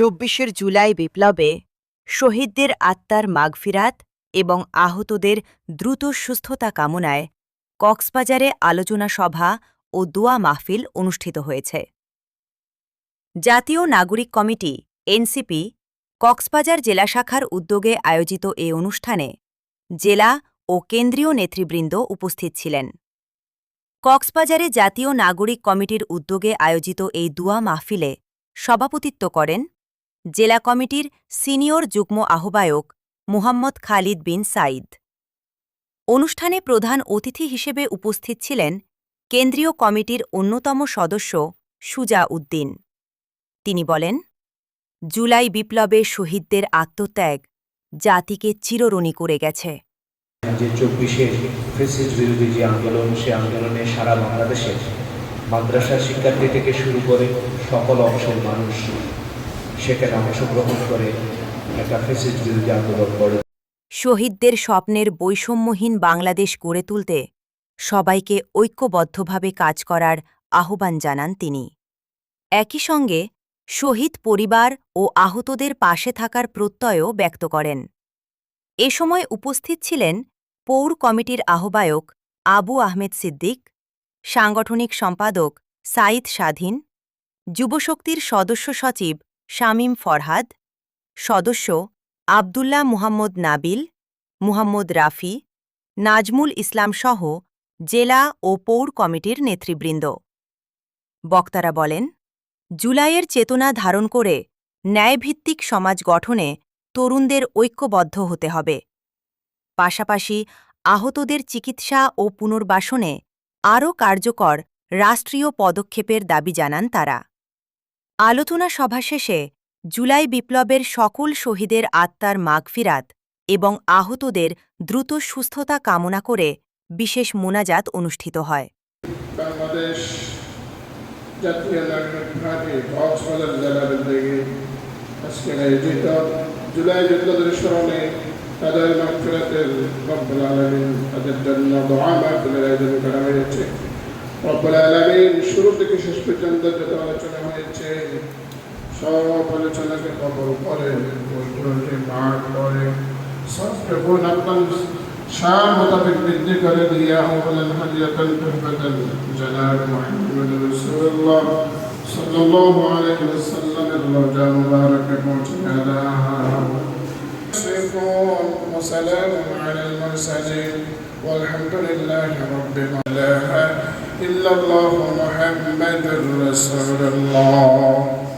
২৪ জুলাই বিপ্লবে শহীদদের আত্মার মাগফিরাত এবং আহতদের দ্রুত সুস্থতা কামনায় কক্সবাজারে আলোচনা সভা ও দোয়া মাহফিল অনুষ্ঠিত হয়েছে। জাতীয় নাগরিক কমিটি এনসিপি কক্সবাজার জেলা শাখার উদ্যোগে আয়োজিত এ অনুষ্ঠানে জেলা ও কেন্দ্রীয় নেতৃবৃন্দ উপস্থিত ছিলেন। কক্সবাজারে জাতীয় নাগরিক কমিটির উদ্যোগে আয়োজিত এই দোয়া মাহফিলে সভাপতিত্ব করেন জেলা কমিটির সিনিয়র যুগ্ম আহ্বায়ক মুহাম্মদ খালিদ বিন সাঈদ। অনুষ্ঠানে প্রধান অতিথি হিসেবে উপস্থিত ছিলেন কেন্দ্রীয় কমিটির অন্যতম সদস্য সুজা উদ্দিন। তিনি বলেন, জুলাই বিপ্লবে শহীদদের আত্মত্যাগ জাতিকে চিরঋণী করে গেছে। যে ২৪-এর ফ্যাসিস্ট বিরোধী যে আন্দোলন, সে আন্দোলনে সারা বাংলাদেশের মাদ্রাসা শিক্ষার্থী থেকে শুরু করে সকল অংশের মানুষ সেখানে অংশগ্রহণ করে একটা ফ্যাসিস্ট বিরোধী আন্দোলন করে। শহীদদের স্বপ্নের বৈষম্যহীন বাংলাদেশ গড়ে তুলতে সবাইকে ঐক্যবদ্ধভাবে কাজ করার আহ্বান জানান তিনি। একই সঙ্গে শহীদ পরিবার ও আহতদের পাশে থাকার প্রত্যয়ও ব্যক্ত করেন। এ সময় উপস্থিত ছিলেন পৌর কমিটির আহ্বায়ক আবু আহমেদ সিদ্দিক, সাংগঠনিক সম্পাদক সাঈদ স্বাধীন, যুবশক্তির সদস্য সচিব শামীম ফরহাদ, সদস্য আবদুল্লাহ মুহাম্মদ নাবিল, মুহাম্মদ রাফি, নাজমুল ইসলাম সহ জেলা ও পৌর কমিটির নেতৃবৃন্দ। বক্তারা বলেন, জুলাইয়ের চেতনা ধারণ করে ন্যায়ভিত্তিক সমাজ গঠনে তরুণদের ঐক্যবদ্ধ হতে হবে। পাশাপাশি আহতদের চিকিৎসা ও পুনর্বাসনে আরও কার্যকর রাষ্ট্রীয় পদক্ষেপের দাবি জানান তারা। আলোচনা সভা শেষে জুলাই বিপ্লবের সকল শহীদের আত্মার মাগফিরাত এবং আহতদের দ্রুত সুস্থতা কামনা করে বিশেষ মোনাজাত অনুষ্ঠিত হয়। বাংলাদেশ জাতীয় নাগরিক পার্টি কক্সবাজার জেলা উদ্যোগে আজকের আয়োজিত জুলাই বিপ্লবের স্মরণে তাদের মাগফিরাতের রব্বুল আলামিন তাদের জন্য দোয়া মাহফিলের আয়োজন করা হয়েছে। রব্বুল আলামিন শুরু থেকে শেষ পর্যন্ত যত আলোচনা হয়েছে সব আলোচনাকে কবর করেন, ওইগুলোকে মাফ করে সবকে গুণ আপনার শান মোতাবেক বৃদ্ধি করে দিয়ে বলেন হাদিয়াতান তুহফাতান জানাব মুহাম্মদ রাসূলুল্লাহ সাল্লাল্লাহু আলাইহি ওয়াসাল্লামের রওজা মুবারাকে পৌঁছে দেন। وسلام على المرسلين والحمد لله رب العالمين إلا الله محمد رسول الله।